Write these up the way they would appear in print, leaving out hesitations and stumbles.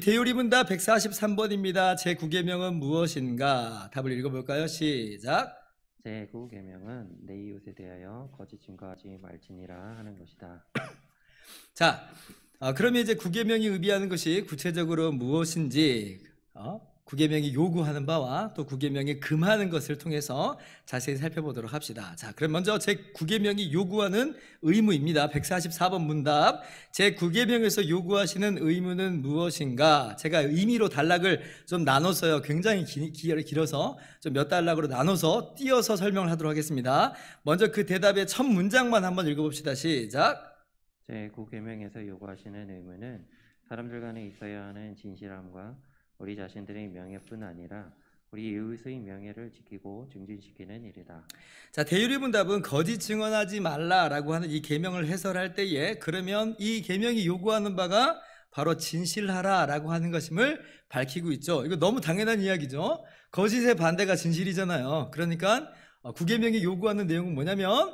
대요리문답 143번입니다. 제9계명은 무엇인가? 답을 읽어볼까요? 시작. 제9계명은 내 이웃에 대하여 거짓 증거하지 말지니라 하는 것이다. 자, 그러면 이제 9계명이 의미하는 것이 구체적으로 무엇인지 9계명이 요구하는 바와 또 9계명이 금하는 것을 통해서 자세히 살펴보도록 합시다. 자, 그럼 먼저 제9계명이 요구하는 의무입니다. 144번 문답. 제9계명에서 요구하시는 의무는 무엇인가? 제가 의미로 단락을 좀 나눴어요. 굉장히 길어서 좀 몇 단락으로 나눠서 띄어서 설명을 하도록 하겠습니다. 먼저 그 대답의 첫 문장만 한번 읽어봅시다. 시작. 제9계명에서 요구하시는 의무는 사람들 간에 있어야 하는 진실함과 우리 자신들의 명예뿐 아니라 우리 이웃의 명예를 지키고 증진시키는 일이다. 자, 대유리문답은 거짓 증언하지 말라라고 하는 이 계명을 해설할 때에 그러면 이 계명이 요구하는 바가 바로 진실하라라고 하는 것임을 밝히고 있죠. 이거 너무 당연한 이야기죠. 거짓의 반대가 진실이잖아요. 그러니까 9계명이 요구하는 내용은 뭐냐면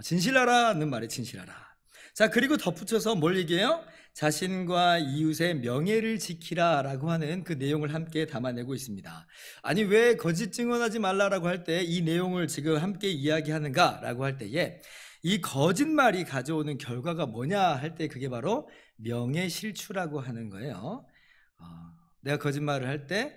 진실하라는 말에 진실하라. 자, 그리고 덧붙여서 뭘 얘기해요? 자신과 이웃의 명예를 지키라 라고 하는 그 내용을 함께 담아내고 있습니다. 아니, 왜 거짓 증언하지 말라라고 할 때 이 내용을 지금 함께 이야기하는가 라고 할 때에 이 거짓말이 가져오는 결과가 뭐냐 할 때 그게 바로 명예실추라고 하는 거예요. 내가 거짓말을 할 때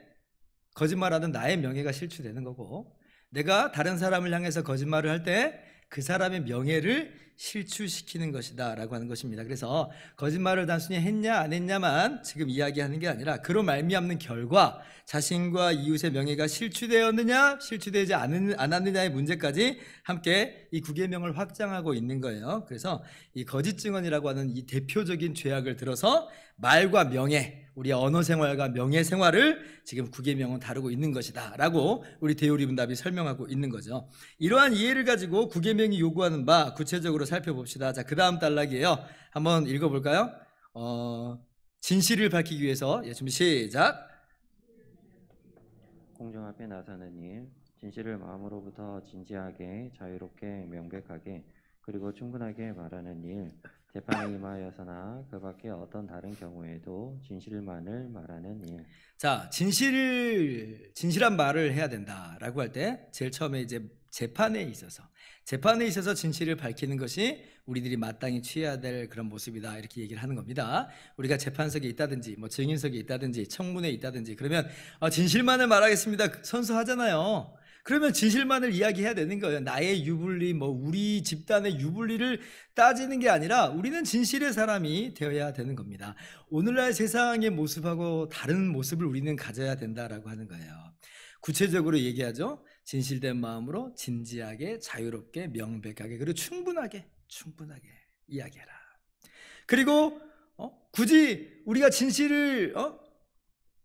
거짓말하는 나의 명예가 실추되는 거고, 내가 다른 사람을 향해서 거짓말을 할 때 그 사람의 명예를 실추시키는 것이다 라고 하는 것입니다. 그래서 거짓말을 단순히 했냐 안 했냐만 지금 이야기하는 게 아니라 그로 말미암는 결과, 자신과 이웃의 명예가 실추되었느냐 실추되지 않았느냐의 문제까지 함께 이 9계명을 확장하고 있는 거예요. 그래서 이 거짓 증언이라고 하는 이 대표적인 죄악을 들어서 말과 명예, 우리 언어 생활과 명예 생활을 지금 9계명은 다루고 있는 것이다 라고 우리 대요리문답이 설명하고 있는 거죠. 이러한 이해를 가지고 9계명이 요구하는 바 구체적으로 살펴봅시다. 자, 그 다음 단락이에요. 한번 읽어볼까요? 진실을 밝히기 위해서 준비 시작. 공정 앞에 나서는 일, 진실을 마음으로부터 진지하게 자유롭게 명백하게 그리고 충분하게 말하는 일, 재판에 임하여서나 그 밖에 어떤 다른 경우에도 진실만을 말하는 일. 자, 진실한 말을 해야 된다라고 할 때 제일 처음에 이제 재판에 있어서 진실을 밝히는 것이 우리들이 마땅히 취해야 될 그런 모습이다 이렇게 얘기를 하는 겁니다. 우리가 재판석에 있다든지 뭐 증인석에 있다든지 청문회에 있다든지 그러면 진실만을 말하겠습니다 선서하잖아요. 그러면 진실만을 이야기해야 되는 거예요. 나의 유불리, 우리 집단의 유불리를 따지는 게 아니라 우리는 진실의 사람이 되어야 되는 겁니다. 오늘날 세상의 모습하고 다른 모습을 우리는 가져야 된다라고 하는 거예요. 구체적으로 얘기하죠. 진실된 마음으로 진지하게, 자유롭게, 명백하게, 그리고 충분하게 이야기해라. 그리고 굳이 우리가 진실을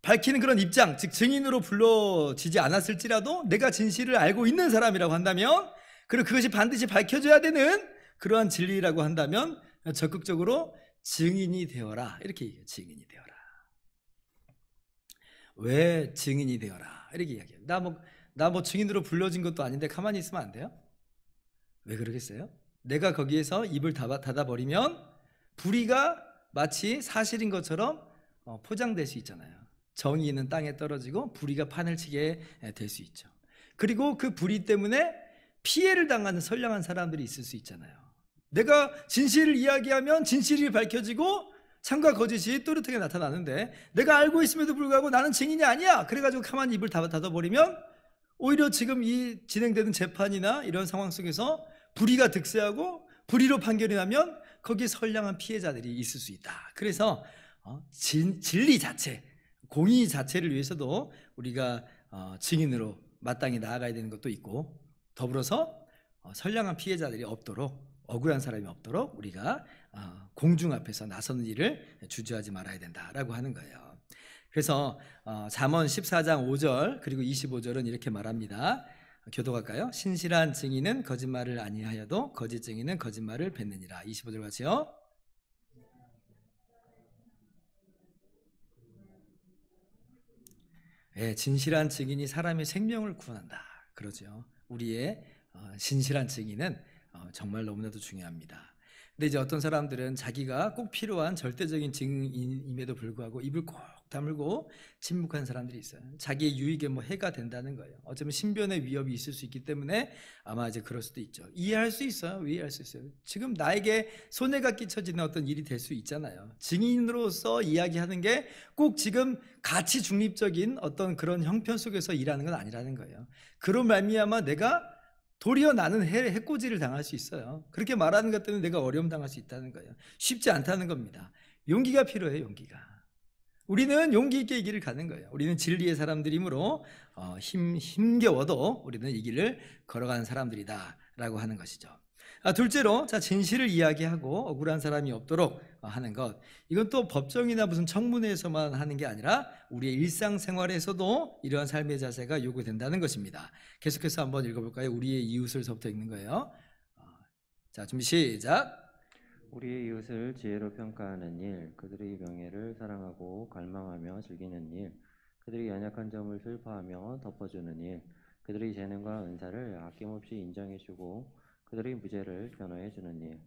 밝히는 그런 입장, 즉 증인으로 불러지지 않았을지라도 내가 진실을 알고 있는 사람이라고 한다면, 그리고 그것이 반드시 밝혀져야 되는 그러한 진리라고 한다면 적극적으로 증인이 되어라 이렇게 얘기해요. 증인이 되어라. 왜 증인이 되어라 이렇게 이야기해요. 나 뭐 증인으로 불러진 것도 아닌데 가만히 있으면 안 돼요? 왜 그러겠어요? 내가 거기에서 입을 닫아버리면 불의가 마치 사실인 것처럼 포장될 수 있잖아요. 정의는 땅에 떨어지고 불의가 판을 치게 될 수 있죠. 그리고 그 불의 때문에 피해를 당하는 선량한 사람들이 있을 수 있잖아요. 내가 진실을 이야기하면 진실이 밝혀지고 참과 거짓이 또렷하게 나타나는데 내가 알고 있음에도 불구하고 나는 증인이 아니야 그래가지고 가만히 입을 닫아버리면 오히려 지금 이 진행되는 재판이나 이런 상황 속에서 불의가 득세하고 불의로 판결이 나면 거기에 선량한 피해자들이 있을 수 있다. 그래서 진리 자체, 공의 자체를 위해서도 우리가 증인으로 마땅히 나아가야 되는 것도 있고, 더불어서 선량한 피해자들이 없도록, 억울한 사람이 없도록 우리가 공중 앞에서 나서는 일을 주저하지 말아야 된다라고 하는 거예요. 그래서 잠언 14장 5절 그리고 25절은 이렇게 말합니다. 교독할까요? 신실한 증인은 거짓말을 아니하여도 거짓 증인은 거짓말을 뱉느니라. 25절 같이요. 진실한 증인이 사람의 생명을 구원한다. 그러죠. 우리의 진실한 증인은 정말 너무나도 중요합니다. 근데 이제 어떤 사람들은 자기가 꼭 필요한 절대적인 증인임에도 불구하고 입을 꼭 다물고 침묵하는 사람들이 있어요. 자기의 유익에 뭐 해가 된다는 거예요. 어쩌면 신변의 위협이 있을 수 있기 때문에 아마 이제 그럴 수도 있죠. 이해할 수 있어요. 이해할 수 있어요. 지금 나에게 손해가 끼쳐지는 어떤 일이 될 수 있잖아요. 증인으로서 이야기하는 게 꼭 지금 가치 중립적인 어떤 그런 형편 속에서 일하는 건 아니라는 거예요. 그런 말미암아 내가 도리어 나는 해코지를 당할 수 있어요. 그렇게 말하는 것 때문에 내가 어려움 당할 수 있다는 거예요. 쉽지 않다는 겁니다. 용기가 필요해요. 용기가. 우리는 용기 있게 이 길을 가는 거예요. 우리는 진리의 사람들이므로 힘겨워도 우리는 이 길을 걸어가는 사람들이다 라고 하는 것이죠. 둘째로 진실을 이야기하고 억울한 사람이 없도록 하는 것. 이건 또 법정이나 무슨 청문회에서만 하는 게 아니라 우리의 일상생활에서도 이러한 삶의 자세가 요구된다는 것입니다. 계속해서 한번 읽어볼까요? 우리의 이웃을서부터 읽는 거예요. 자, 준비 시작. 우리의 이웃을 지혜로 평가하는 일, 그들의 명예를 사랑하고 갈망하며 즐기는 일, 그들이 연약한 점을 슬퍼하며 덮어주는 일, 그들의 재능과 은사를 아낌없이 인정해주고 그들의 무죄를 변호해주는 일.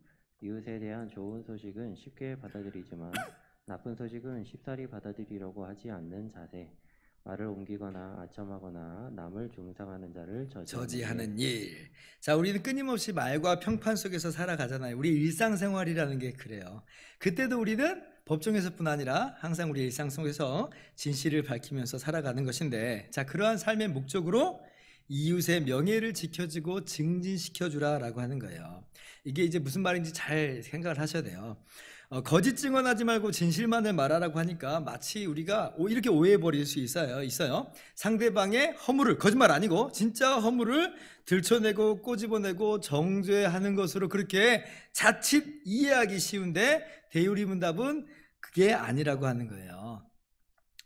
이웃에 대한 좋은 소식은 쉽게 받아들이지만 나쁜 소식은 쉽사리 받아들이려고 하지 않는 자세, 말을 옮기거나 아첨하거나 남을 중상하는 자를 저지하는 일. 자, 우리는 끊임없이 말과 평판 속에서 살아가잖아요. 우리 일상생활이라는 게 그래요. 그때도 우리는 법정에서뿐 아니라 항상 우리 일상 속에서 진실을 밝히면서 살아가는 것인데, 자, 그러한 삶의 목적으로 이웃의 명예를 지켜주고 증진시켜주라라고 하는 거예요. 이게 이제 무슨 말인지 잘 생각을 하셔야 돼요. 거짓 증언하지 말고 진실만을 말하라고 하니까 마치 우리가 이렇게 오해해버릴 수 있어요. 상대방의 허물을, 거짓말 아니고 진짜 허물을 들춰내고 꼬집어내고 정죄하는 것으로 그렇게 자칫 이해하기 쉬운데 대유리문답은 그게 아니라고 하는 거예요.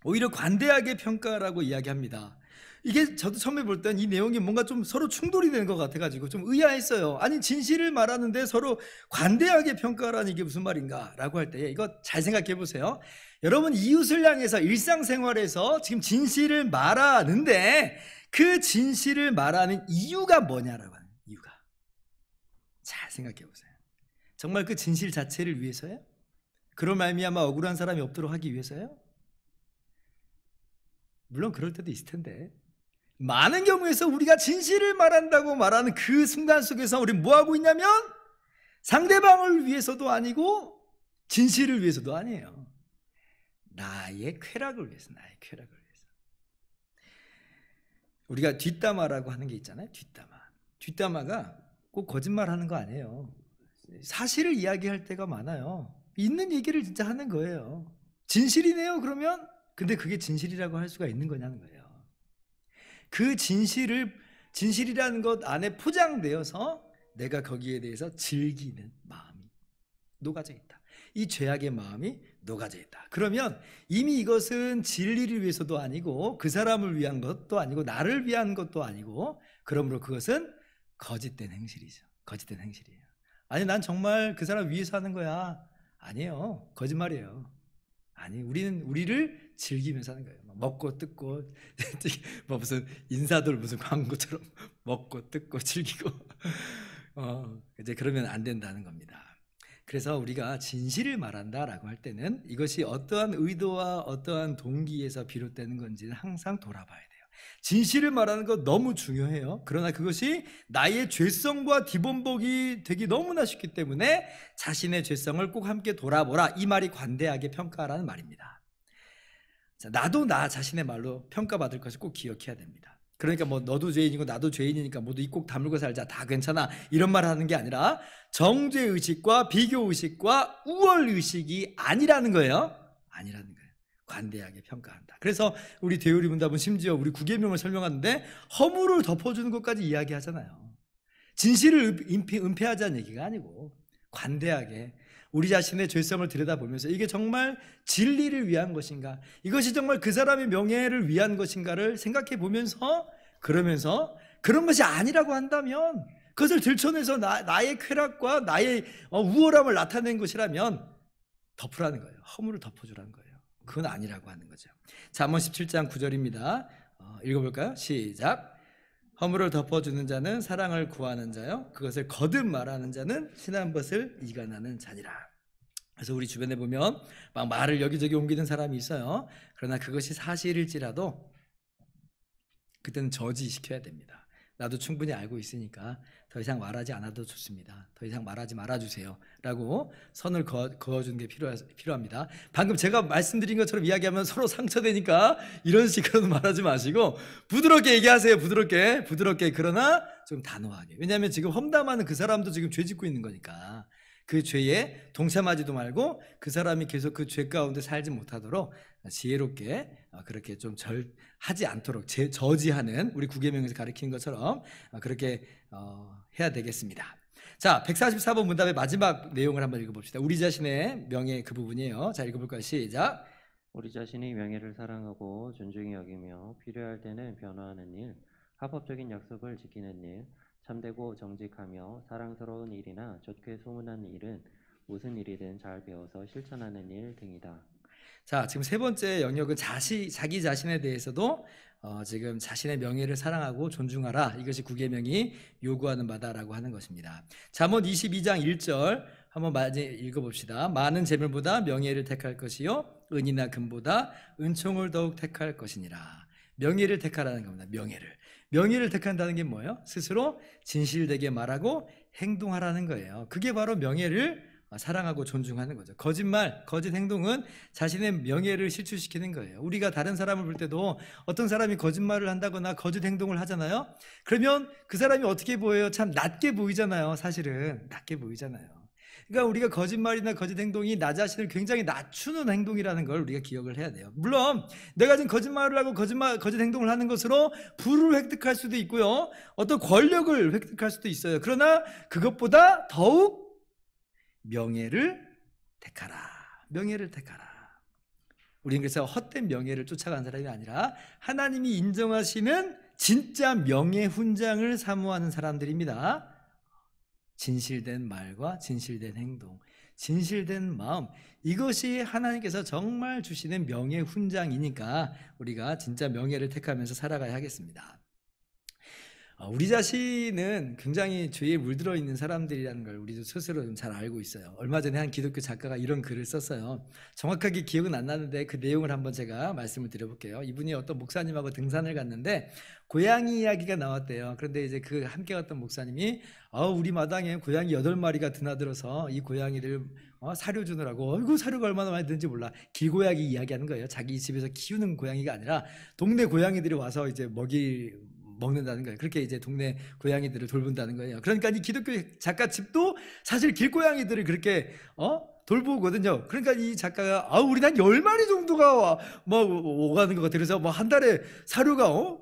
오히려 관대하게 평가라고 이야기합니다. 이게 저도 처음에 볼 땐 이 내용이 뭔가 좀 서로 충돌이 되는 것 같아가지고 좀 의아했어요. 아니, 진실을 말하는데 서로 관대하게 평가라는 이게 무슨 말인가 라고 할 때 이거 잘 생각해 보세요. 여러분, 이웃을 향해서 일상생활에서 지금 진실을 말하는데 그 진실을 말하는 이유가 뭐냐라고 하는 이유가. 잘 생각해 보세요. 정말 그 진실 자체를 위해서요? 그런 말미암아 억울한 사람이 없도록 하기 위해서요? 물론 그럴 때도 있을 텐데 많은 경우에서 우리가 진실을 말한다고 말하는 그 순간 속에서 우리는 뭐하고 있냐면 상대방을 위해서도 아니고 진실을 위해서도 아니에요. 나의 쾌락을 위해서, 나의 쾌락을 위해서. 우리가 뒷담화라고 하는 게 있잖아요. 뒷담화가 꼭 거짓말하는 거 아니에요. 사실을 이야기할 때가 많아요. 있는 얘기를 진짜 하는 거예요. 진실이네요 그러면? 근데 그게 진실이라고 할 수가 있는 거냐는 거예요. 그 진실이라는 것 안에 포장되어서 내가 거기에 대해서 즐기는 마음이 녹아져 있다. 이 죄악의 마음이 녹아져 있다. 그러면 이미 이것은 진리를 위해서도 아니고 그 사람을 위한 것도 아니고 나를 위한 것도 아니고 그러므로 그것은 거짓된 행실이죠. 거짓된 행실이에요. 아니, 난 정말 그 사람 위해서 하는 거야. 아니에요. 거짓말이에요. 아니, 우리는 우리를 즐기면서 하는 거예요. 먹고 뜯고 뭐 무슨 인사들 무슨 광고처럼 먹고 뜯고 즐기고 이제 그러면 안 된다는 겁니다. 그래서 우리가 진실을 말한다라고 할 때는 이것이 어떠한 의도와 어떠한 동기에서 비롯되는 건지는 항상 돌아봐야 돼요. 진실을 말하는 것 너무 중요해요. 그러나 그것이 나의 죄성과 기본복이 되기 너무나 쉽기 때문에 자신의 죄성을 꼭 함께 돌아보라. 이 말이 관대하게 평가라는 말입니다. 자, 나도 나 자신의 말로 평가받을 것을 꼭 기억해야 됩니다. 그러니까 뭐 너도 죄인이고 나도 죄인이니까 모두 입 꼭 다물고 살자, 다 괜찮아, 이런 말 하는 게 아니라 정죄의식과 비교의식과 우월의식이 아니라는 거예요. 아니라는 거예요. 관대하게 평가한다. 그래서 우리 대요리 문답은 심지어 우리 구계명을 설명하는데 허물을 덮어주는 것까지 이야기하잖아요. 진실을 은폐하자는 얘기가 아니고 관대하게 우리 자신의 죄성을 들여다보면서 이게 정말 진리를 위한 것인가, 이것이 정말 그 사람의 명예를 위한 것인가를 생각해 보면서, 그러면서 그런 것이 아니라고 한다면, 그것을 들춰내서 나의 쾌락과 나의 우월함을 나타낸 것이라면 덮으라는 거예요. 허물을 덮어주라는 거예요. 그건 아니라고 하는 거죠. 잠언 17장 9절입니다. 읽어볼까요? 시작. 허물을 덮어주는 자는 사랑을 구하는 자요, 그것을 거듭 말하는 자는 신한 것을 이간하는 자니라. 그래서 우리 주변에 보면 막 말을 여기저기 옮기는 사람이 있어요. 그러나 그것이 사실일지라도 그때는 저지시켜야 됩니다. 나도 충분히 알고 있으니까 더 이상 말하지 않아도 좋습니다. 더 이상 말하지 말아주세요 라고 선을 그어주는 게 필요합니다. 방금 제가 말씀드린 것처럼 이야기하면 서로 상처되니까 이런 식으로 말하지 마시고 부드럽게 얘기하세요. 부드럽게, 그러나 좀 단호하게. 왜냐하면 지금 험담하는 그 사람도 지금 죄 짓고 있는 거니까 그 죄에 동참하지도 말고 그 사람이 계속 그 죄 가운데 살지 못하도록 지혜롭게 그렇게 좀 하지 않도록 저지하는, 우리 구계명에서 가르치는 것처럼 그렇게 해야 되겠습니다. 자, 144번 문답의 마지막 내용을 한번 읽어봅시다. 우리 자신의 명예, 그 부분이에요. 자, 읽어볼까요? 시작. 우리 자신이 명예를 사랑하고 존중히 여기며 필요할 때는 변화하는 일, 합법적인 약속을 지키는 일, 참되고 정직하며 사랑스러운 일이나 좋게 소문난 일은 무슨 일이든 잘 배워서 실천하는 일 등이다. 자, 지금 세 번째 영역은 자기 자신에 대해서도 지금 자신의 명예를 사랑하고 존중하라, 이것이 구계명이 요구하는 바다라고 하는 것입니다. 잠언 22장 1절 한번 많이 읽어봅시다. 많은 재물보다 명예를 택할 것이요 은이나 금보다 은총을 더욱 택할 것이니라. 명예를 택하라는 겁니다. 명예를 택한다는 게 뭐예요? 스스로 진실되게 말하고 행동하라는 거예요. 그게 바로 명예를 사랑하고 존중하는 거죠. 거짓 행동은 자신의 명예를 실추시키는 거예요. 우리가 다른 사람을 볼 때도 어떤 사람이 거짓말을 한다거나 거짓 행동을 하잖아요. 그러면 그 사람이 어떻게 보여요? 참 낮게 보이잖아요. 사실은 낮게 보이잖아요. 그러니까 우리가 거짓말이나 거짓 행동이 나 자신을 굉장히 낮추는 행동이라는 걸 우리가 기억을 해야 돼요. 물론 내가 지금 거짓말을 하고 거짓 행동을 하는 것으로 부를 획득할 수도 있고요, 어떤 권력을 획득할 수도 있어요. 그러나 그것보다 더욱 명예를 택하라. 우리는 그래서 헛된 명예를 쫓아가는 사람이 아니라 하나님이 인정하시는 진짜 명예 훈장을 사모하는 사람들입니다. 진실된 말과 진실된 행동, 진실된 마음, 이것이 하나님께서 정말 주시는 명예 훈장이니까 우리가 진짜 명예를 택하면서 살아가야 하겠습니다. 우리 자신은 굉장히 죄에 물들어 있는 사람들이라는 걸 우리도 스스로 잘 알고 있어요. 얼마 전에 한 기독교 작가가 이런 글을 썼어요. 정확하게 기억은 안 나는데 그 내용을 한번 제가 말씀을 드려볼게요. 이분이 어떤 목사님하고 등산을 갔는데 고양이 이야기가 나왔대요. 그런데 이제 그 함께 갔던 목사님이 우리 마당에 고양이 8마리가 드나들어서 이 고양이를 사료 주느라고, 어이구 사료가 얼마나 많이 드는지 몰라, 길고양이 이야기하는 거예요. 자기 집에서 키우는 고양이가 아니라 동네 고양이들이 와서 이제 먹는다는 거예요. 그렇게 이제 동네 고양이들을 돌본다는 거예요. 그러니까 이 기독교 작가 집도 사실 길고양이들을 그렇게 돌보거든요. 그러니까 이 작가가 우리 한 10마리 정도가 오가는 것 같아요. 그래서 한 달에 사료가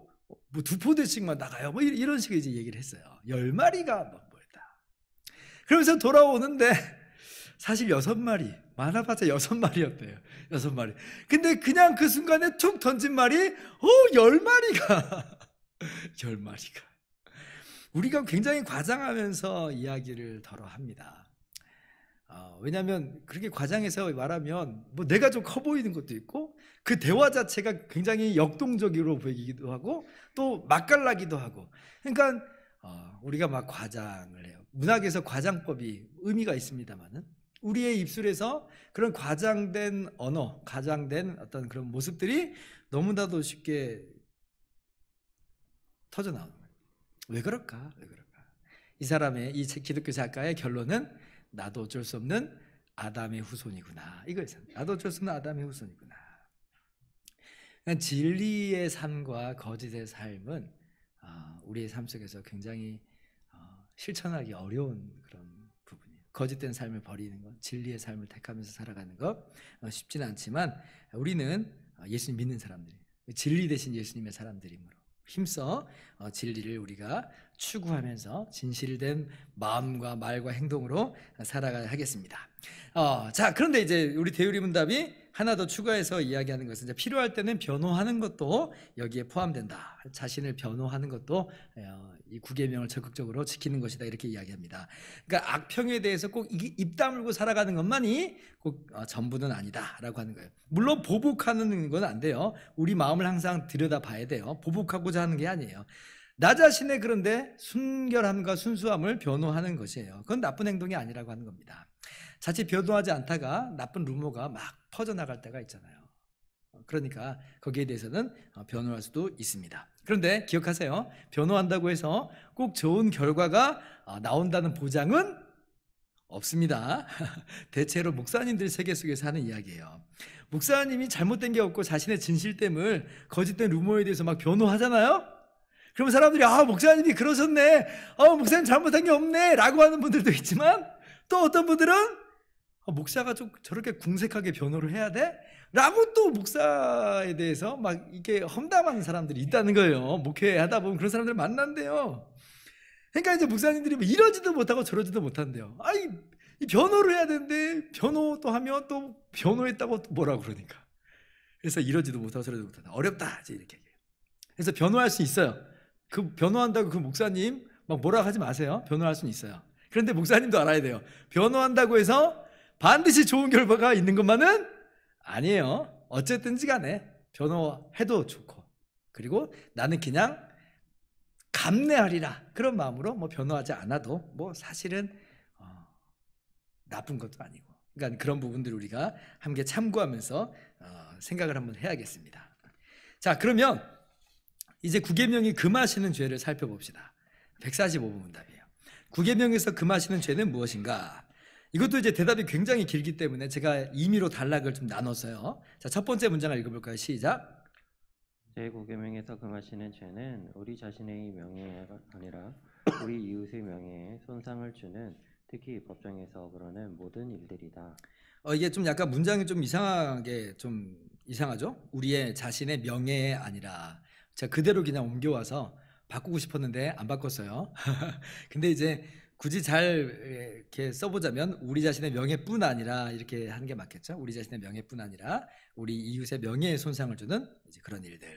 2포대씩만 나가요. 이런 식으로 이제 얘기를 했어요. 10마리가 뭐였다. 그러면서 돌아오는데 사실 6마리, 많아봤자 6마리였대요. 6마리. 근데 그냥 그 순간에 툭 던진 말이 10마리가 10마리가. 우리가 굉장히 과장하면서 이야기를 덜어 합니다. 왜냐하면 그렇게 과장해서 말하면 내가 좀 커 보이는 것도 있고, 그 대화 자체가 굉장히 역동적으로 보이기도 하고 또 맛깔나기도 하고. 그러니까 우리가 막 과장을 해요. 문학에서 과장법이 의미가 있습니다만은 우리의 입술에서 그런 과장된 언어, 과장된 어떤 그런 모습들이 너무나도 쉽게 터져 나오는 거예요. 왜 그럴까? 이 기독교 작가의 결론은 나도 어쩔 수 없는 아담의 후손이구나, 이거였어요. 나도 어쩔 수 없는 아담의 후손이구나. 진리의 삶과 거짓의 삶은 우리의 삶 속에서 굉장히 실천하기 어려운 그런 부분이에요. 거짓된 삶을 버리는 것, 진리의 삶을 택하면서 살아가는 것 쉽지는 않지만 우리는 예수님 믿는 사람들이에요. 진리 대신 예수님의 사람들이므로 힘써 진리를 우리가 추구하면서 진실된 마음과 말과 행동으로 살아가야 하겠습니다. 자, 그런데 이제 우리 대유리 문답이 하나 더 추가해서 이야기하는 것은, 이제 필요할 때는 변호하는 것도 여기에 포함된다. 자신을 변호하는 것도 이 구계명을 적극적으로 지키는 것이다, 이렇게 이야기합니다. 그러니까 악평에 대해서 꼭 입 다물고 살아가는 것만이 꼭 전부는 아니다라고 하는 거예요. 물론 보복하는 건 안 돼요. 우리 마음을 항상 들여다봐야 돼요. 보복하고자 하는 게 아니에요. 나 자신의 그런데 순결함과 순수함을 변호하는 것이에요. 그건 나쁜 행동이 아니라고 하는 겁니다. 자칫 변호하지 않다가 나쁜 루머가 막 퍼져나갈 때가 있잖아요. 그러니까 거기에 대해서는 변호할 수도 있습니다. 그런데 기억하세요. 변호한다고 해서 꼭 좋은 결과가 나온다는 보장은 없습니다. 대체로 목사님들 세계 속에서 하는 이야기예요. 목사님이 잘못된 게 없고 자신의 진실됨을 거짓된 루머에 대해서 막 변호하잖아요. 그러면 사람들이 목사님이 그러셨네, 목사님 잘못한 게 없네 라고 하는 분들도 있지만, 또 어떤 분들은 목사가 좀 저렇게 궁색하게 변호를 해야 돼? 라고 또 목사에 대해서 막 이게 험담하는 사람들이 있다는 거예요. 목회 하다 보면 그런 사람들 만난대요. 그러니까 이제 목사님들이 뭐 이러지도 못하고 저러지도 못한대요. 이 변호를 해야 되는데 변호도 하면 또 변호했다고 또 뭐라고 그러니까. 그래서 이러지도 못하고 저러지도 못한다. 어렵다 이제 이렇게 얘기해요. 그래서 변호할 수 있어요. 그 변호한다고 그 목사님 막 뭐라 하지 마세요. 변호할 수는 있어요. 그런데 목사님도 알아야 돼요. 변호한다고 해서 반드시 좋은 결과가 있는 것만은 아니에요. 어쨌든지 간에 변호해도 좋고, 그리고 나는 그냥 감내하리라 그런 마음으로 뭐 변호하지 않아도 뭐 사실은 나쁜 것도 아니고, 그러니까 그런 부분들을 우리가 함께 참고하면서 생각을 한번 해야겠습니다. 자, 그러면 이제 구계명이 금하시는 죄를 살펴봅시다. 145번 문답이에요. 구계명에서 금하시는 죄는 무엇인가? 이것도 이제 대답이 굉장히 길기 때문에 제가 임의로 단락을 좀 나눴어요. 자, 첫 번째 문장을 읽어볼까요? 시작. 제9계명에서 금하시는 죄는 우리 자신의 명예가 아니라 우리 이웃의 명예에 손상을 주는, 특히 법정에서 그러는 모든 일들이다. 이게 좀 약간 문장이 좀 이상하게 좀 이상하죠? 우리의 자신의 명예에 아니라, 제가 그대로 그냥 옮겨와서 바꾸고 싶었는데 안 바꿨어요. 근데 이제 굳이 잘 이렇게 써보자면 우리 자신의 명예뿐 아니라 이렇게 하는 게 맞겠죠? 우리 자신의 명예뿐 아니라 우리 이웃의 명예에 손상을 주는 이제 그런 일들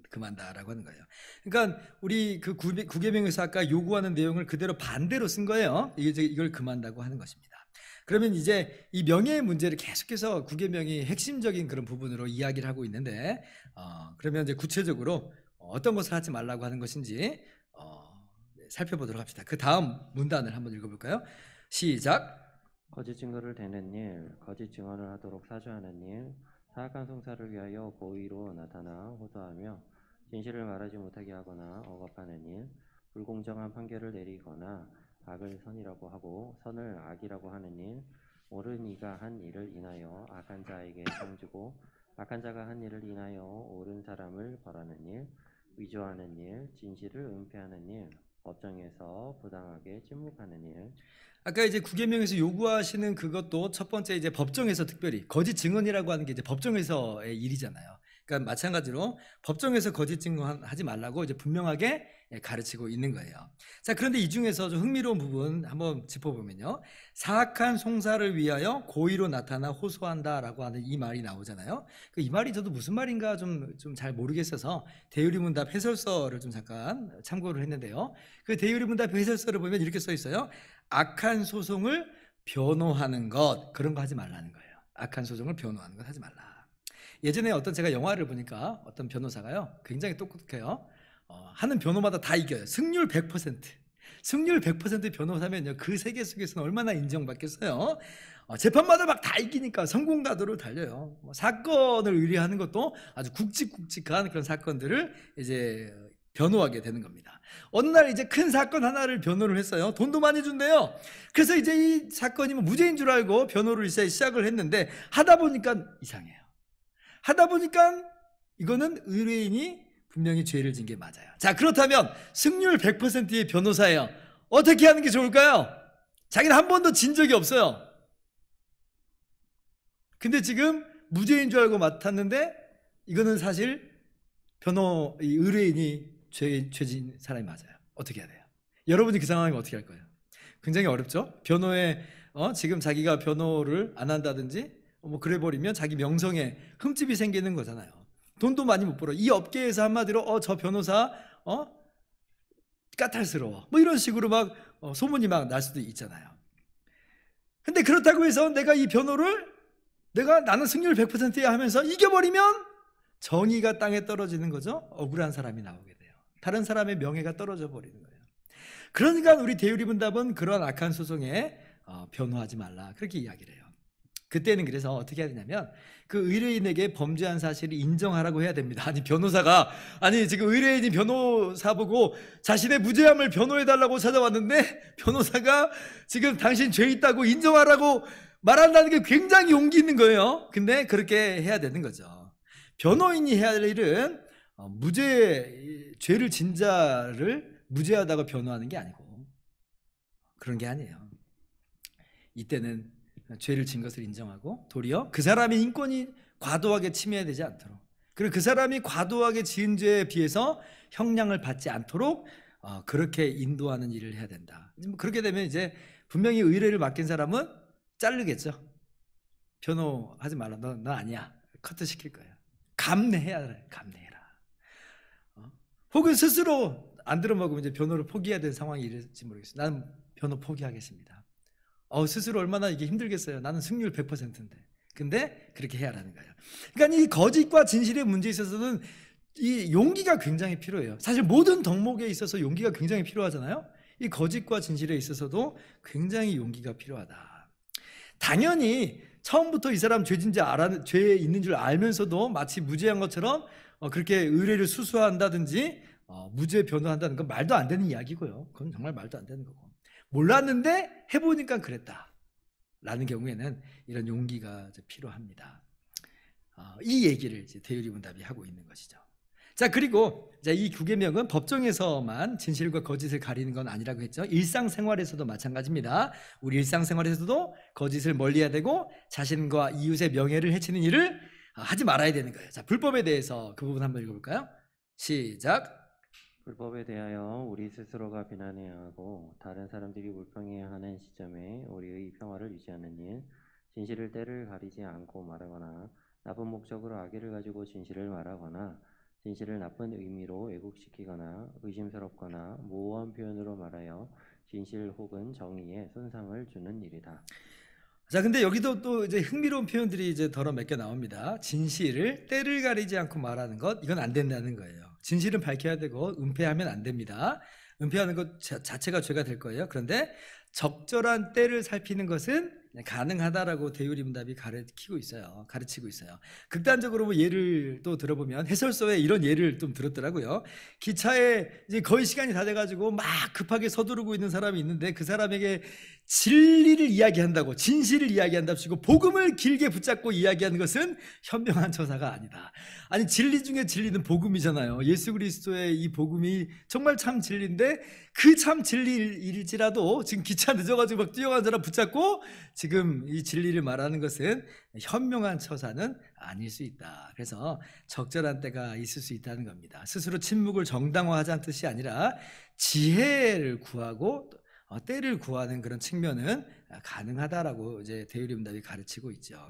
금한다라고 하는 거예요. 그러니까 우리 그 구계명에서 아까 요구하는 내용을 그대로 반대로 쓴 거예요. 이걸 금한다고 하는 것입니다. 그러면 이제 이 명예의 문제를 계속해서 구계명이 핵심적인 그런 부분으로 이야기를 하고 있는데, 그러면 이제 구체적으로 어떤 것을 하지 말라고 하는 것인지 살펴보도록 합시다. 그 다음 문단을 한번 읽어볼까요? 시작. 거짓 증거를 대는 일, 거짓 증언을 하도록 사주하는 일, 사악한 송사를 위하여 고의로 나타나 호소하며 진실을 말하지 못하게 하거나 억압하는 일, 불공정한 판결을 내리거나 악을 선이라고 하고 선을 악이라고 하는 일, 옳은 이가 한 일을 인하여 악한 자에게 상 주고 악한 자가 한 일을 인하여 옳은 사람을 벌하는 일, 위조하는 일, 진실을 은폐하는 일, 법정에서 부당하게 침묵하는 일. 아까 이제 구계명에서 요구하시는 그것도 첫 번째 이제 법정에서 특별히 거짓 증언이라고 하는 게 이제 법정에서의 일이잖아요. 그러니까 마찬가지로 법정에서 거짓 증언하지 말라고 이제 분명하게 가르치고 있는 거예요. 자, 그런데 이 중에서 좀 흥미로운 부분 한번 짚어보면요. 사악한 송사를 위하여 고의로 나타나 호소한다라고 하는 이 말이 나오잖아요. 이 말이 저도 무슨 말인가 좀 잘 모르겠어서 대유리문답 해설서를 좀 잠깐 참고를 했는데요. 그 대유리문답 해설서를 보면 이렇게 써 있어요. 악한 소송을 변호하는 것, 그런 거 하지 말라는 거예요. 악한 소송을 변호하는 것 하지 말라. 예전에 제가 영화를 보니까 어떤 변호사가요, 굉장히 똑똑해요. 하는 변호마다 다 이겨요. 승률 100%. 승률 100% 변호사면요, 그 세계 속에서는 얼마나 인정받겠어요. 재판마다 막 다 이기니까 성공다도를 달려요. 사건을 의뢰하는 것도 아주 굵직굵직한 그런 사건들을 이제 변호하게 되는 겁니다. 어느 날 이제 큰 사건 하나를 변호를 했어요. 돈도 많이 준대요. 그래서 이제 이 사건이 무죄인 줄 알고 변호를 이제 시작을 했는데 하다 보니까 이상해요. 하다 보니까 이거는 의뢰인이 분명히 죄를 진 게 맞아요. 자, 그렇다면 승률 100%의 변호사예요. 어떻게 하는 게 좋을까요? 자기는 한 번도 진 적이 없어요. 근데 지금 무죄인 줄 알고 맡았는데 이거는 사실 의뢰인이 죄진 사람이 맞아요. 어떻게 해야 돼요? 여러분이 그 상황이면 어떻게 할 거예요? 굉장히 어렵죠? 변호에 지금 자기가 변호를 안 한다든지 뭐 그래 버리면 자기 명성에 흠집이 생기는 거잖아요. 돈도 많이 못 벌어. 이 업계에서 한마디로 저 변호사 까탈스러워, 뭐 이런 식으로 막 소문이 막 날 수도 있잖아요. 근데 그렇다고 해서 내가 이 변호를 나는 승률 100%야 하면서 이겨버리면 정의가 땅에 떨어지는 거죠. 억울한 사람이 나오게 돼요. 다른 사람의 명예가 떨어져 버리는 거예요. 그러니까 우리 대유리문답은 그런 악한 소송에 변호하지 말라 그렇게 이야기를 해요. 그때는 그래서 어떻게 해야 되냐면 그 의뢰인에게 범죄한 사실을 인정하라고 해야 됩니다. 아니 변호사가 지금 의뢰인이 변호사 보고 자신의 무죄함을 변호해달라고 찾아왔는데 변호사가 지금 당신 죄 있다고 인정하라고 말한다는 게 굉장히 용기 있는 거예요. 근데 그렇게 해야 되는 거죠. 변호인이 해야 할 일은 죄를 진 자를 무죄하다고 변호하는 게 아니고 그런 게 아니에요. 이때는 죄를 진 것을 인정하고 도리어 그 사람의 인권이 과도하게 침해되지 않도록, 그리고 그 사람이 과도하게 지은 죄에 비해서 형량을 받지 않도록 그렇게 인도하는 일을 해야 된다. 그렇게 되면 이제 분명히 의뢰를 맡긴 사람은 자르겠죠. 변호하지 말라. 너 아니야. 커트시킬 거예요. 감내해라. 혹은 스스로 안 들어먹으면 이제 변호를 포기해야 되는 상황이 이럴지 모르겠어요. 나는 변호 포기하겠습니다. 스스로 얼마나 이게 힘들겠어요. 나는 승률 100%인데. 근데 그렇게 해야라는 거예요. 그러니까 이 거짓과 진실의 문제에 있어서는 이 용기가 굉장히 필요해요. 사실 모든 덕목에 있어서 용기가 굉장히 필요하잖아요. 이 거짓과 진실에 있어서도 굉장히 용기가 필요하다. 당연히 처음부터 이 사람 죄 있는 줄 알면서도 마치 무죄한 것처럼 그렇게 의뢰를 수수한다든지 무죄 변호한다는 건 말도 안 되는 이야기고요. 그건 정말 말도 안 되는 거고. 몰랐는데 해보니까 그랬다 라는 경우에는 이런 용기가 필요합니다. 이 얘기를 이제 대유리문답이 하고 있는 것이죠. 자, 그리고 이 9계명은 법정에서만 진실과 거짓을 가리는 건 아니라고 했죠. 일상생활에서도 마찬가지입니다. 우리 일상생활에서도 거짓을 멀리해야 되고 자신과 이웃의 명예를 해치는 일을 하지 말아야 되는 거예요. 자, 불법에 대해서 그 부분 한번 읽어볼까요? 시작. 불법에 대하여 우리 스스로가 비난해야 하고 다른 사람들이 불평해하는 시점에 우리의 평화를 유지하는 일, 진실을 때를 가리지 않고 말하거나 나쁜 목적으로 악의를 가지고 진실을 말하거나 진실을 나쁜 의미로 왜곡시키거나 의심스럽거나 모호한 표현으로 말하여 진실 혹은 정의에 손상을 주는 일이다. 자, 근데 여기도 또 이제 흥미로운 표현들이 이제 덜어 몇 개 나옵니다. 진실을 때를 가리지 않고 말하는 것, 이건 안 된다는 거예요. 진실은 밝혀야 되고 은폐하면 안 됩니다. 은폐하는 것 자체가 죄가 될 거예요. 그런데 적절한 때를 살피는 것은 가능하다라고 대유리문답이 가르치고 있어요. 극단적으로 뭐 예를 또 들어보면 해설서에 이런 예를 좀 들었더라고요. 기차에 이제 거의 시간이 다 돼가지고 막 급하게 서두르고 있는 사람이 있는데 그 사람에게 진리를 이야기한다고, 진실을 이야기한답시고 복음을 길게 붙잡고 이야기하는 것은 현명한 처사가 아니다. 아니, 진리 중에 진리는 복음이잖아요. 예수 그리스도의 이 복음이 정말 참 진리인데 그 참 진리일지라도 지금 기차 늦어가지고 막 뛰어간 사람 붙잡고 지금 이 진리를 말하는 것은 현명한 처사는 아닐 수 있다. 그래서 적절한 때가 있을 수 있다는 겁니다. 스스로 침묵을 정당화하자는 뜻이 아니라 지혜를 구하고 때를 구하는 그런 측면은 가능하다라고 이제 대유리문답이 가르치고 있죠.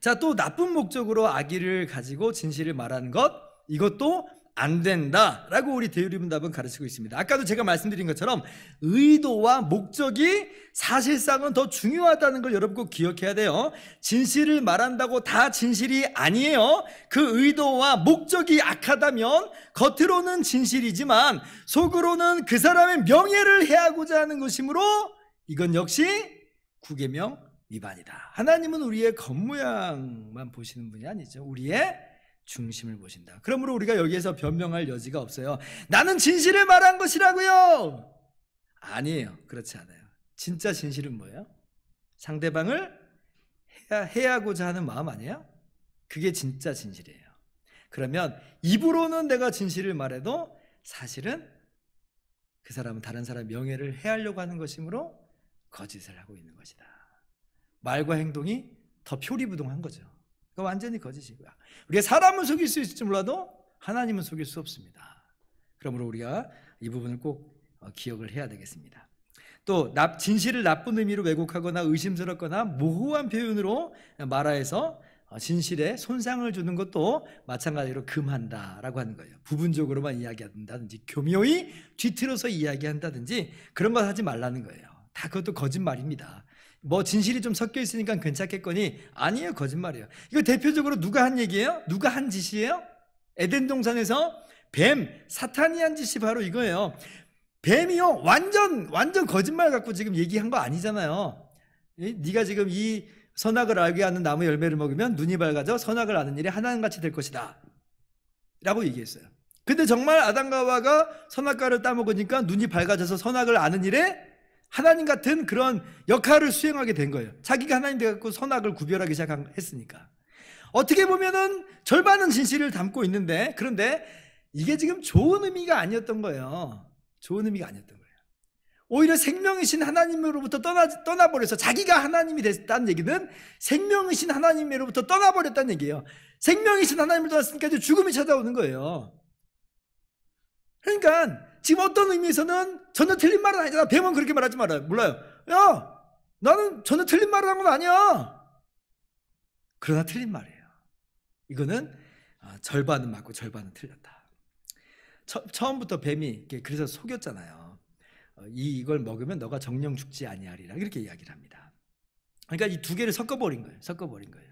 자, 또 나쁜 목적으로 악의를 가지고 진실을 말하는 것, 이것도 안 된다라고 우리 대유리문답은 가르치고 있습니다. 아까도 제가 말씀드린 것처럼 의도와 목적이 사실상은 더 중요하다는 걸 여러분 꼭 기억해야 돼요. 진실을 말한다고 다 진실이 아니에요. 그 의도와 목적이 악하다면 겉으로는 진실이지만 속으로는 그 사람의 명예를 해하고자 하는 것이므로 이건 역시 9계명 위반이다. 하나님은 우리의 겉모양만 보시는 분이 아니죠. 우리의 중심을 보신다. 그러므로 우리가 여기에서 변명할 여지가 없어요. 나는 진실을 말한 것이라고요. 아니에요. 그렇지 않아요. 진짜 진실은 뭐예요? 상대방을 해하고자 하는 마음 아니에요? 그게 진짜 진실이에요. 그러면 입으로는 내가 진실을 말해도 사실은 그 사람은 다른 사람의 명예를 해하려고 하는 것이므로 거짓을 하고 있는 것이다. 말과 행동이 더 표리부동한 거죠. 그러니까 완전히 거짓이고요. 우리가 사람은 속일 수 있을지 몰라도 하나님은 속일 수 없습니다. 그러므로 우리가 이 부분을 꼭 기억을 해야 되겠습니다. 또 진실을 나쁜 의미로 왜곡하거나 의심스럽거나 모호한 표현으로 말하여서 진실에 손상을 주는 것도 마찬가지로 금한다라고 하는 거예요. 부분적으로만 이야기한다든지 교묘히 뒤틀어서 이야기한다든지 그런 거 하지 말라는 거예요. 다 그것도 거짓말입니다. 뭐 진실이 좀 섞여 있으니까 괜찮겠거니 아니에요. 거짓말이에요. 이거 대표적으로 누가 한 얘기예요? 누가 한 짓이에요? 에덴 동산에서 뱀, 사탄이 한 짓이 바로 이거예요. 뱀이요, 완전 거짓말 갖고 지금 얘기한 거 아니잖아요. 네가 지금 이 선악을 알게 하는 나무 열매를 먹으면 눈이 밝아져 선악을 아는 일이 하나님같이 될 것이다 라고 얘기했어요. 근데 정말 아담과 하와가 선악과를 따먹으니까 눈이 밝아져서 선악을 아는 일에 하나님 같은 그런 역할을 수행하게 된 거예요. 자기가 하나님 되었고 선악을 구별하기 시작했으니까. 어떻게 보면은 절반은 진실을 담고 있는데, 그런데 이게 지금 좋은 의미가 아니었던 거예요. 좋은 의미가 아니었던 거예요. 오히려 생명이신 하나님으로부터 떠나버려서 자기가 하나님이 됐다는 얘기는 생명이신 하나님으로부터 떠나버렸다는 얘기예요. 생명이신 하나님을 떠났으니까 이제 죽음이 찾아오는 거예요. 그러니까 지금 어떤 의미에서는 전혀 틀린 말은 아니잖아. 뱀은 그렇게 말하지 말아요. 몰라요. 야, 나는 전혀 틀린 말을 한 건 아니야. 그러나 틀린 말이에요. 이거는 절반은 맞고 절반은 틀렸다. 처음부터 뱀이 그래서 속였잖아요. 이걸 먹으면 너가 정령 죽지 아니하리라, 이렇게 이야기를 합니다. 그러니까 이 두 개를 섞어버린 거예요.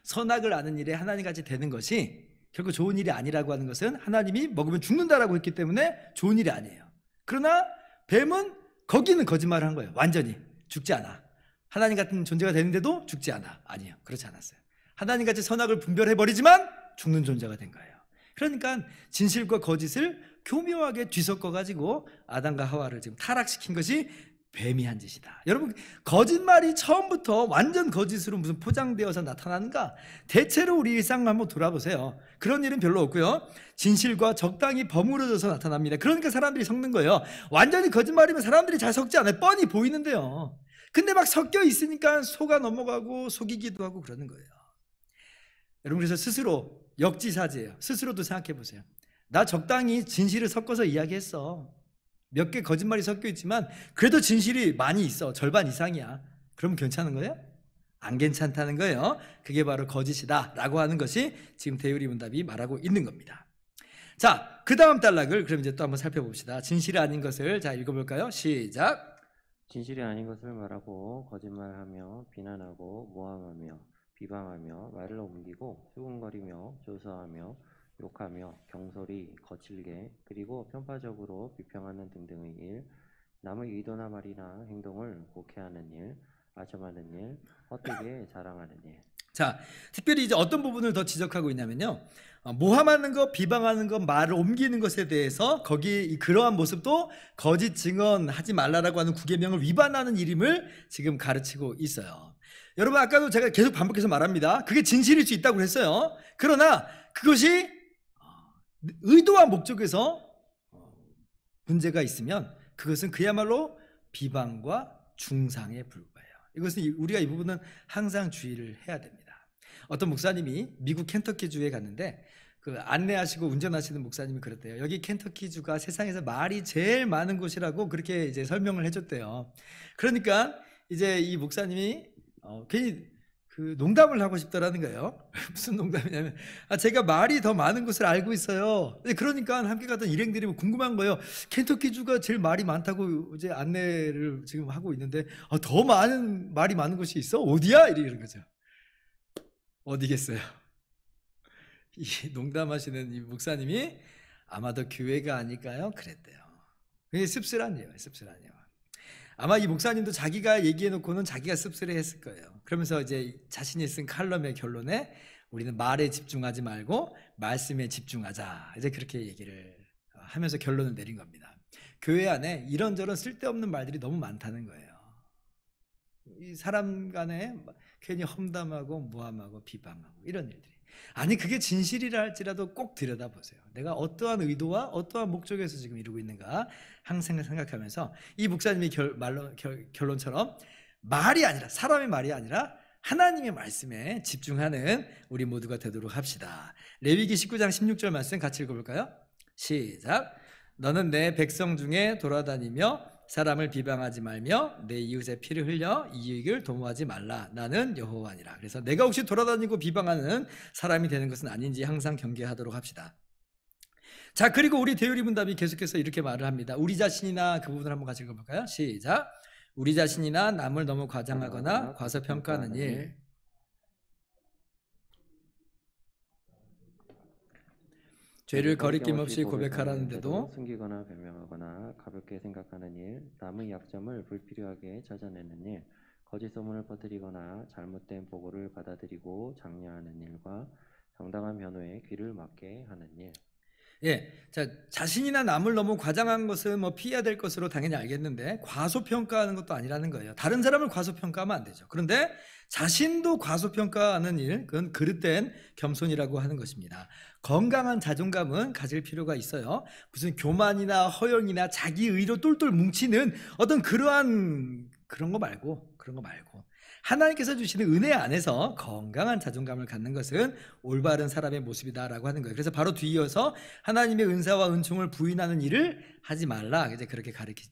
선악을 아는 일에 하나님같이 되는 것이 결국 좋은 일이 아니라고 하는 것은 하나님이 먹으면 죽는다라고 했기 때문에 좋은 일이 아니에요. 그러나 뱀은 거기는 거짓말을 한 거예요. 완전히 죽지 않아. 하나님 같은 존재가 되는데도 죽지 않아. 아니에요. 그렇지 않았어요. 하나님같이 선악을 분별해버리지만 죽는 존재가 된 거예요. 그러니까 진실과 거짓을 교묘하게 뒤섞어가지고 아담과 하와를 지금 타락시킨 것이 뱀이 한 짓이다. 여러분, 거짓말이 처음부터 완전 거짓으로 무슨 포장되어서 나타나는가? 대체로 우리 일상을 한번 돌아보세요. 그런 일은 별로 없고요. 진실과 적당히 버무려져서 나타납니다. 그러니까 사람들이 섞는 거예요. 완전히 거짓말이면 사람들이 잘 섞지 않아요. 뻔히 보이는데요. 근데 막 섞여 있으니까 속아 넘어가고 속이기도 하고 그러는 거예요. 여러분, 그래서 스스로 역지사지예요. 스스로도 생각해 보세요. 나 적당히 진실을 섞어서 이야기했어. 몇 개 거짓말이 섞여 있지만 그래도 진실이 많이 있어. 절반 이상이야. 그럼 괜찮은 거예요? 안 괜찮다는 거예요. 그게 바로 거짓이다 라고 하는 것이 지금 대유리 문답이 말하고 있는 겁니다. 자, 그 다음 단락을 그럼 이제 또 한번 살펴봅시다. 진실이 아닌 것을 자 읽어볼까요? 시작. 진실이 아닌 것을 말하고 거짓말하며 비난하고 모함하며 비방하며 말을 옮기고 수군거리며 조소하며 욕하며 경솔히 거칠게 그리고 편파적으로 비평하는 등등의 일, 남의 의도나 말이나 행동을 곡해하는 일, 아첨하는 일, 헛되게 자랑하는 일. 자, 특별히 이제 어떤 부분을 더 지적하고 있냐면요, 모함하는 것, 비방하는 것, 말을 옮기는 것에 대해서 거기 그러한 모습도 거짓 증언하지 말라라고 하는 구계명을 위반하는 일임을 지금 가르치고 있어요. 여러분, 아까도 제가 계속 반복해서 말합니다. 그게 진실일 수 있다고 했어요. 그러나 그것이 의도와 목적에서 문제가 있으면 그것은 그야말로 비방과 중상에 불과해요. 이것은 우리가 이 부분은 항상 주의를 해야 됩니다. 어떤 목사님이 미국 켄터키주에 갔는데 그 안내하시고 운전하시는 목사님이 그랬대요. 여기 켄터키주가 세상에서 말이 제일 많은 곳이라고 그렇게 이제 설명을 해줬대요. 그러니까 이제 이 목사님이 괜히 그 농담을 하고 싶다라는 거예요. 무슨 농담이냐면, 제가 말이 더 많은 것을 알고 있어요. 그러니까 함께 갔던 일행들이 궁금한 거예요. 켄터키주가 제일 말이 많다고 이제 안내를 지금 하고 있는데, 더 많은 말이 많은 곳이 있어? 어디야? 이러는 거죠. 어디겠어요? 이 농담하시는 이 목사님이 아마도 교회가 아닐까요? 그랬대요. 그게 씁쓸하네요. 아마 이 목사님도 자기가 얘기해놓고는 자기가 씁쓸해했을 거예요. 그러면서 이제 자신이 쓴 칼럼의 결론에 우리는 말에 집중하지 말고 말씀에 집중하자, 이제 그렇게 얘기를 하면서 결론을 내린 겁니다. 교회 안에 이런저런 쓸데없는 말들이 너무 많다는 거예요. 이 사람 간에 괜히 험담하고 모함하고 비방하고 이런 일들이, 아니 그게 진실이라 할지라도 꼭 들여다보세요. 내가 어떠한 의도와 어떠한 목적에서 지금 이루고 있는가 항상 생각하면서 이 목사님의 결론처럼 말이 아니라, 사람의 말이 아니라 하나님의 말씀에 집중하는 우리 모두가 되도록 합시다. 레위기 19장 16절 말씀 같이 읽어볼까요? 시작. 너는 내 백성 중에 돌아다니며 사람을 비방하지 말며 내 이웃의 피를 흘려 이익을 도모하지 말라. 나는 여호와니라. 그래서 내가 혹시 돌아다니고 비방하는 사람이 되는 것은 아닌지 항상 경계하도록 합시다. 자, 그리고 우리 대유리 문답이 계속해서 이렇게 말을 합니다. 우리 자신이나 그 부분을 한번 같이 읽어볼까요? 시작. 우리 자신이나 남을 너무 과장하거나 과소평가하는 일, 죄를 거리낌 없이 고백하라는데도 숨기거나 변명하거나 가볍게 생각하는 일, 남의 약점을 불필요하게 찾아내는 일, 거짓 소문을 퍼뜨리거나 잘못된 보고를 받아들이고 장려하는 일과 정당한 변호에 귀를 막게 하는 일. 예, 자, 자신이나 남을 너무 과장한 것은 뭐 피해야 될 것으로 당연히 알겠는데 과소평가하는 것도 아니라는 거예요. 다른 사람을 과소평가하면 안 되죠. 그런데 자신도 과소평가하는 일, 그건 그릇된 겸손이라고 하는 것입니다. 건강한 자존감은 가질 필요가 있어요. 무슨 교만이나 허영이나 자기 의로 똘똘 뭉치는 어떤 그런 거 말고 하나님께서 주시는 은혜 안에서 건강한 자존감을 갖는 것은 올바른 사람의 모습이다라고 하는 거예요. 그래서 바로 뒤이어서 하나님의 은사와 은총을 부인하는 일을 하지 말라, 이제 그렇게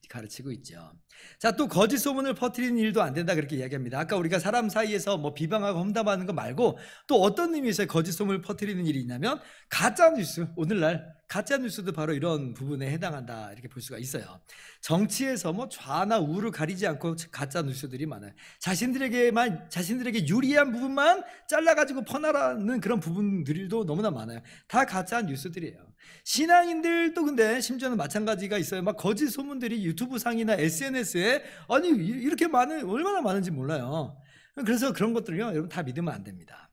가르치고 있죠. 자, 또 거짓 소문을 퍼뜨리는 일도 안 된다, 그렇게 이야기합니다. 아까 우리가 사람 사이에서 뭐 비방하고 험담하는 거 말고 또 어떤 의미에서 거짓 소문을 퍼뜨리는 일이 있냐면 가짜 뉴스, 오늘날 가짜 뉴스도 바로 이런 부분에 해당한다, 이렇게 볼 수가 있어요. 정치에서 뭐 좌나 우를 가리지 않고 가짜 뉴스들이 많아요. 자신들에게 유리한 부분만 잘라가지고 퍼나라는 그런 부분들도 너무나 많아요. 다 가짜 뉴스들이에요. 신앙인들도 근데 심지어는 마찬가지가 있어요. 막 거짓 소문들이 유튜브 상이나 SNS에 아니 이렇게 얼마나 많은지 몰라요. 그래서 그런 것들을요, 여러분 다 믿으면 안 됩니다.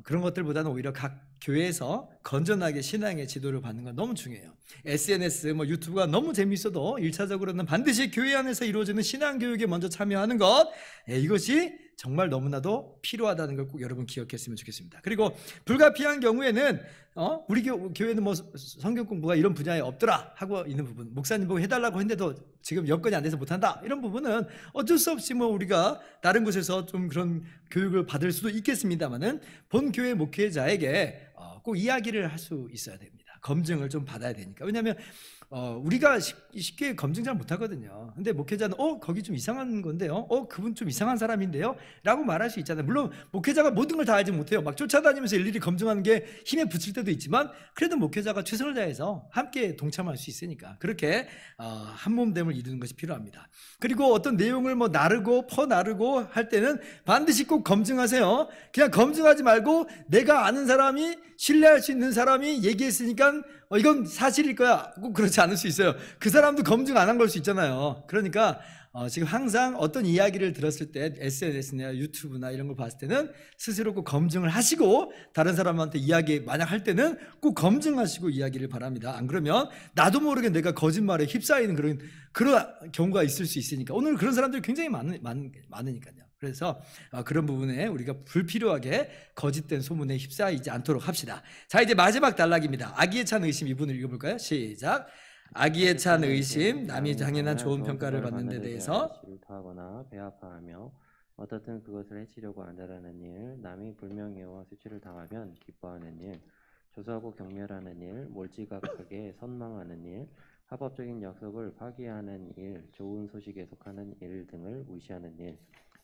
그런 것들보다는 오히려 각 교회에서 건전하게 신앙의 지도를 받는 건 너무 중요해요. SNS, 뭐 유튜브가 너무 재미있어도 1차적으로는 반드시 교회 안에서 이루어지는 신앙 교육에 먼저 참여하는 것, 이것이 정말 너무나도 필요하다는 걸 꼭 여러분 기억했으면 좋겠습니다. 그리고 불가피한 경우에는 우리 교회는 뭐 성경 공부가 이런 분야에 없더라 하고 있는 부분, 목사님 보고 해달라고 했는데도 지금 여건이 안 돼서 못한다, 이런 부분은 어쩔 수 없이 뭐 우리가 다른 곳에서 좀 그런 교육을 받을 수도 있겠습니다만은 본 교회 목회자에게 꼭 이야기를 할 수 있어야 됩니다. 검증을 좀 받아야 되니까. 왜냐하면 우리가 쉽게 검증 잘 못하거든요. 근데 목회자는 거기 좀 이상한 건데요, 그분 좀 이상한 사람인데요 라고 말할 수 있잖아요. 물론 목회자가 모든 걸 다 알지 못해요. 막 쫓아다니면서 일일이 검증하는 게 힘에 부칠 때도 있지만 그래도 목회자가 최선을 다해서 함께 동참할 수 있으니까 그렇게 한몸됨을 이루는 것이 필요합니다. 그리고 어떤 내용을 뭐 퍼나르고 할 때는 반드시 꼭 검증하세요. 그냥 검증하지 말고 내가 아는 사람이, 신뢰할 수 있는 사람이 얘기했으니까 이건 사실일 거야, 꼭 그렇지 않을 수 있어요. 그 사람도 검증 안 한 걸 수 있잖아요. 그러니까 지금 항상 어떤 이야기를 들었을 때 SNS나 유튜브나 이런 걸 봤을 때는 스스로 꼭 검증을 하시고 다른 사람한테 이야기 만약 할 때는 꼭 검증하시고 이야기를 바랍니다. 안 그러면 나도 모르게 내가 거짓말에 휩싸이는 그런 경우가 있을 수 있으니까. 오늘 그런 사람들이 굉장히 많으니까요. 그래서 그런 부분에 우리가 불필요하게 거짓된 소문에 휩싸이지 않도록 합시다. 자, 이제 마지막 단락입니다. 악의에 찬 의심, 이분을 읽어볼까요? 시작. 악의에 찬 의심, 남이 당연한 좋은 평가를 받는 데 대해서 질투하거나 배아파하며 어떻든 그것을 해치려고 한다라는 일, 남이 불명예와 수치를 당하면 기뻐하는 일, 조소하고 경멸하는 일, 몰지각하게 선망하는 일, 합법적인 약속을 파기하는 일, 좋은 소식에 속하는 일 등을 무시하는 일,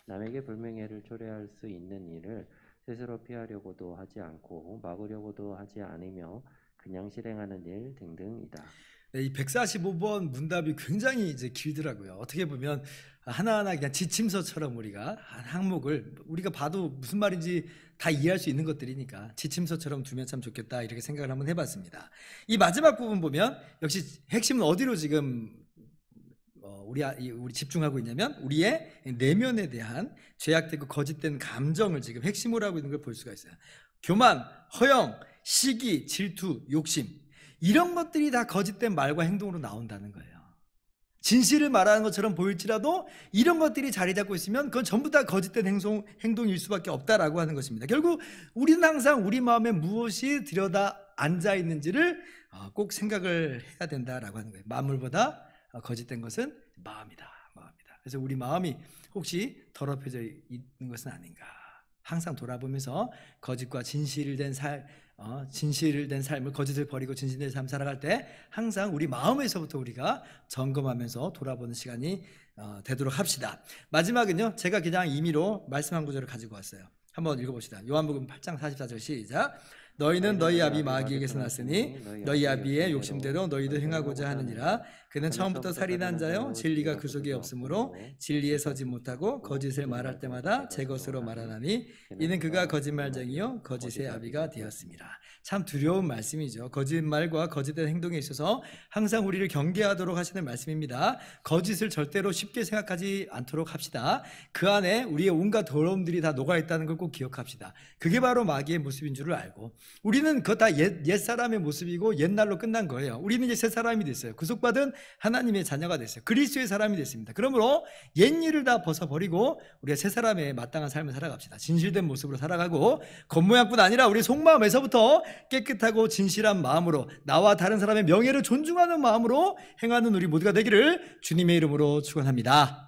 남에게 불명예를 초래할 수 있는 일을 스스로 피하려고도 하지 않고 막으려고도 하지 않으며 그냥 실행하는 일 등등이다. 네, 이 145번 문답이 굉장히 이제 길더라고요. 어떻게 보면 하나하나 그냥 지침서처럼 우리가 한 항목을 우리가 봐도 무슨 말인지 다 이해할 수 있는 것들이니까 지침서처럼 두면 참 좋겠다, 이렇게 생각을 한번 해봤습니다. 이 마지막 부분 보면 역시 핵심은 어디로 지금 우리 집중하고 있냐면 우리의 내면에 대한 죄악되고 거짓된 감정을 지금 핵심으로 하고 있는 걸 볼 수가 있어요. 교만, 허영, 시기, 질투, 욕심, 이런 것들이 다 거짓된 말과 행동으로 나온다는 거예요. 진실을 말하는 것처럼 보일지라도 이런 것들이 자리 잡고 있으면 그건 전부 다 거짓된 행동일 수밖에 없다라고 하는 것입니다. 결국 우리는 항상 우리 마음에 무엇이 들여다 앉아 있는지를 꼭 생각을 해야 된다라고 하는 거예요. 만물보다 거짓된 것은 마음이다. 그래서 우리 마음이 혹시 더럽혀져 있는 것은 아닌가, 항상 돌아보면서 거짓과 진실된 삶을, 거짓을 버리고 진실된 삶 살아갈 때 항상 우리 마음에서부터 우리가 점검하면서 돌아보는 시간이 되도록 합시다. 마지막은요, 제가 그냥 임의로 말씀 한 구절을 가지고 왔어요. 한번 읽어봅시다. 요한복음 8장 44절 시작. 너희는 너희 아비 마귀에게서 났으니 너희 아비의 욕심대로 너희도 행하고자 하느니라. 그는 처음부터 살인한 자요 진리가 그 속에 없으므로 진리에 서지 못하고 거짓을 말할 때마다 제 것으로 말하나니 이는 그가 거짓말쟁이요 거짓의 아비가 되었습니다. 참 두려운 말씀이죠. 거짓말과 거짓된 행동에 있어서 항상 우리를 경계하도록 하시는 말씀입니다. 거짓을 절대로 쉽게 생각하지 않도록 합시다. 그 안에 우리의 온갖 더러움들이 다 녹아있다는 걸 꼭 기억합시다. 그게 바로 마귀의 모습인 줄을 알고 우리는 그거 다 옛사람의 모습이고 옛날로 끝난 거예요. 우리는 이제 새 사람이 됐어요. 구속받은 하나님의 자녀가 됐어요. 그리스도의 사람이 됐습니다. 그러므로 옛일을 다 벗어버리고 우리가 새 사람의 마땅한 삶을 살아갑시다. 진실된 모습으로 살아가고 겉모양뿐 아니라 우리 속마음에서부터 깨끗하고 진실한 마음으로 나와 다른 사람의 명예를 존중하는 마음으로 행하는 우리 모두가 되기를 주님의 이름으로 축원합니다.